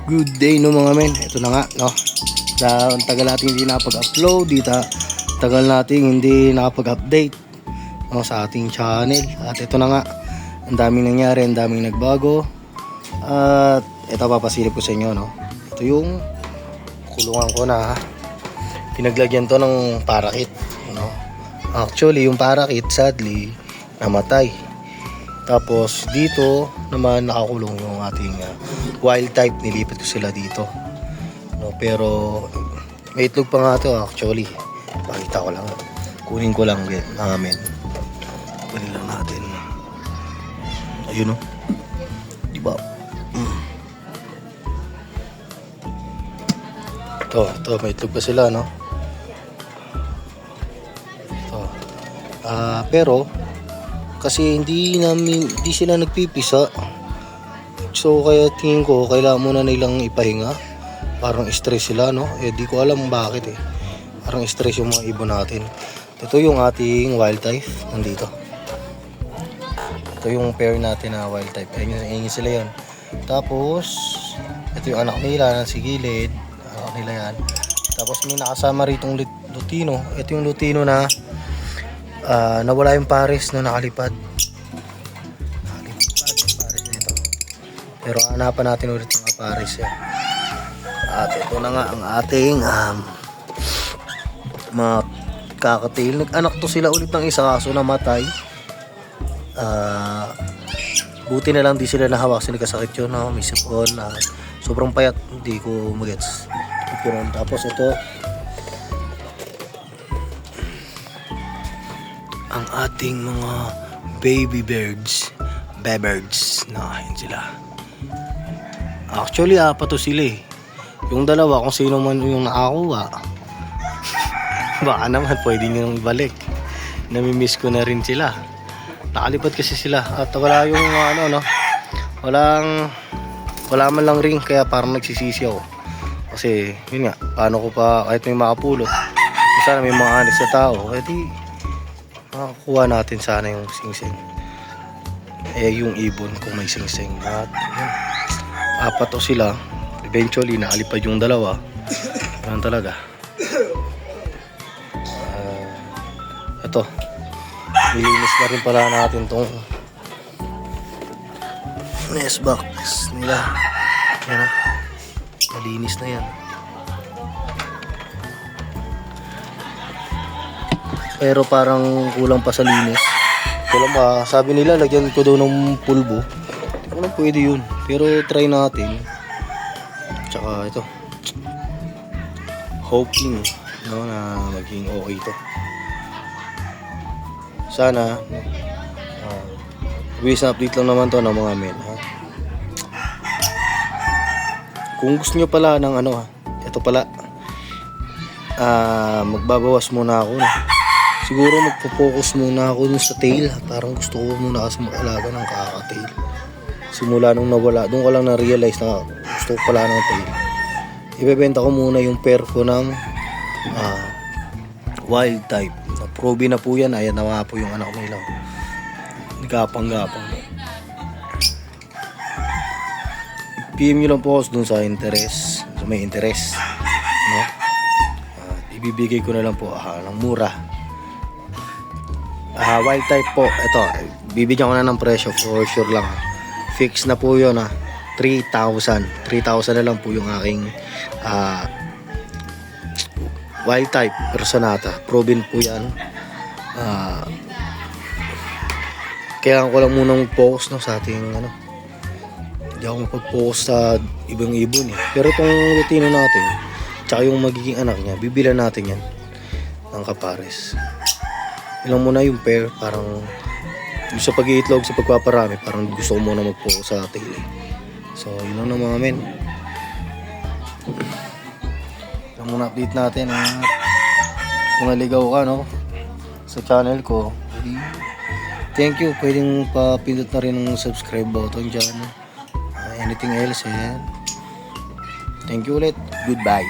Good day no mga men. Ito na nga no. Ang tagal natin hindi nakapag-upload, tagal natin hindi nakapag-update no, sa ating channel. At ito na nga, ang daming nangyari, ang daming nagbago. At ito papasilip ko sa inyo no. Ito yung kulungan ko na pinaglagyan to ng parakit no. Actually yung parakit sadly namatay. Tapos dito naman nakakulong yung ating wild type, nilipat ko sila dito no, pero may itlog pa nga to actually. Pakita ko lang, kunin ko lang mga men, kunin lang natin. Ayun o, diba? Ito may itlog pa sila no. Pero kasi hindi sila nagpipisa, so kaya tingin ko kailangan muna nilang ipahinga. Parang stress sila no, di ko alam bakit parang stress yung mga ibon natin. Ito yung ating wild type nandito, ito yung pair natin na wild type, ayun sila yan. Tapos ito yung anak nila na si gilid, anak nila yan. Tapos may nakasama ritong lutino. Ito yung lutino na nawala yung pares no, nakalipad yung pares nito, pero hanapan natin ulit yung pares yan. At ito na nga ang ating mga kakatail. Nag-anak to sila ulit ng isa kaso namatay. Buti na lang di sila nahawak, sila kasakit yun no? May sipon na sobrang payat, hindi ko magets. Tapos ito ang ating mga baby birds, na yun sila. Actually apat to sila yung dalawa kung sino man yung nakakuha baka naman pwede nyo nang ibalik. Namimiss ko na rin sila, nakalipad kasi sila. At wala yung wala man lang ring, kaya parang nagsisisi ako kasi yun nga, paano ko pa kahit may makapulot, sana may mga anis na tao, makakuha natin sana yung singsing, yung ibon kung may singsing. At yun, apat o sila, eventually nakalipad yung dalawa. Ganun talaga. Ito, nilinis na rin pala natin tong nest box nila. Yan na, nalinis na yan. Pero parang kulang pa sa linis. Kulang pa. Sabi nila lagyan ko daw ng pulbo. Hindi ko lang pwede yun, pero try natin. Tsaka ito, hoping no, na maging okay to. Sana buwis na update lang naman to ng mga men Kung gusto nyo pala ng ito pala, magbabawas muna ako siguro magpo-focus muna ako dun sa tail. Parang gusto ko muna kasi mag-alaga ng kakatail. Simula nung nawala, doon ko lang na-realize na gusto ko pala ng tail. Ibebenta ko muna yung pair ko ng wild type. Probe na po yan. Ayan na nga po yung anak nila. Gapang-gapang. PM nyo lang po ako dun sa interest, sa may interest no? Ibibigay ko na lang po ng mura. Wild type po, ito bibigyan ko na ng presyo for sure lang. Fix na po yun 3,000 na lang po yung aking wild type personata. Proven po yan. Kaya ko lang munang focus sa ating hindi ako mapag-focus sa ibang ibon Pero itong lutino natin tsaka yung magiging anak niya, bibilan natin yan ng kapares. Ilang muna yung pair, parang yung sa pag-iitlog, sa pagpaparami, parang gusto ko muna mag-focus sa tail So yun lang mga men, yung muna update natin. Kung naligaw ka sa channel ko, thank you. Pwedeng papindot na rin ng subscribe button dyan. Anything else thank you ulit, goodbye.